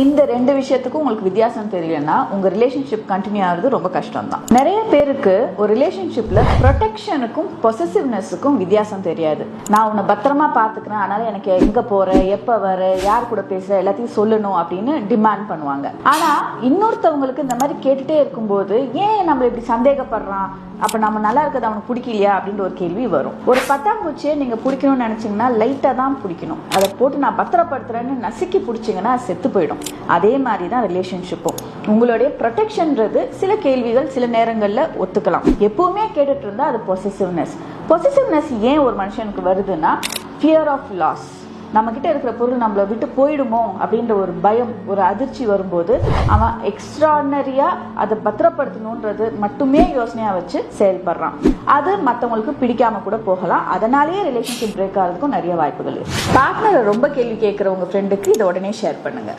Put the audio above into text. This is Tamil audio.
இந்த ரெண்டு விஷயத்துக்கும் உங்களுக்கு வித்தியாசம் தெரியலன்னா உங்க ரிலேஷன்ஷிப் கண்டினியூ ஆகிறது ரொம்ப கஷ்டம் தான். நிறைய பேருக்கு ஒரு ரிலேஷன்ஷிப்ல ப்ரொடெக்ஷனுக்கும் பொசசிவ்னஸுக்கும் வித்தியாசம் தெரியாது. நான் உன்னை பத்திரமா பாத்துக்கிறேன், அதனால எனக்கு எங்க போற, எப்ப வர, யார் கூட பேசுற எல்லாத்தையும் சொல்லணும் அப்படின்னு டிமாண்ட் பண்ணுவாங்க. ஆனா இன்னொருத்தவங்களுக்கு இந்த மாதிரி கேட்டுட்டே இருக்கும்போது ஏன் நம்ம இப்படி சந்தேகப்படுறான், அப்ப நம்ம நல்லா இருக்கிறது அவனுக்கு பிடிக்கலையா அப்படின்ற ஒரு கேள்வி வரும். ஒரு பட்டாம்பூச்சியை நீங்க பிடிக்கணும்னு நினைச்சீங்கன்னா லைட்டா தான் பிடிக்கணும். அதை போட்டு நான் பத்திரப்படுத்துறேன்னு நசுக்கி பிடிச்சிங்கன்னா செத்து போயிடும். அதே மாதிரி தான் ரிலேஷன்ஷிப்பும். உங்களுடைய ப்ரொடெக்ஷன்றது சில கேள்விகள் சில நேரங்கள்ல ஒத்துக்கலாம். எப்பவுமே கேட்டுட்டு இருந்தா அது பொசசிவ்னஸ் ஏன் ஒரு மனுஷனுக்கு வருதுன்னா ஃபியர் ஆஃப் லாஸ். நம்ம கிட்ட இருக்கிற பொருள் நம்மளை விட்டு போயிடுமோ அப்படின்ற ஒரு பயம், ஒரு அதிர்ச்சி வரும்போது அவன் எக்ஸ்ட்ராடனரியா அதை பத்திரப்படுத்தணுன்றது மட்டுமே யோசனையா வச்சு செயல்படுறான். அது மற்றவங்களுக்கு பிடிக்காம கூட போகலாம். அதனாலேயே ரிலேஷன்ஷிப் பிரேக் ஆகிறதுக்கும் நிறைய வாய்ப்புகள் இருக்கு. பார்ட்னரை ரொம்ப கேள்வி கேட்கிற உங்க ஃப்ரெண்டுக்கு இதை உடனே ஷேர் பண்ணுங்க.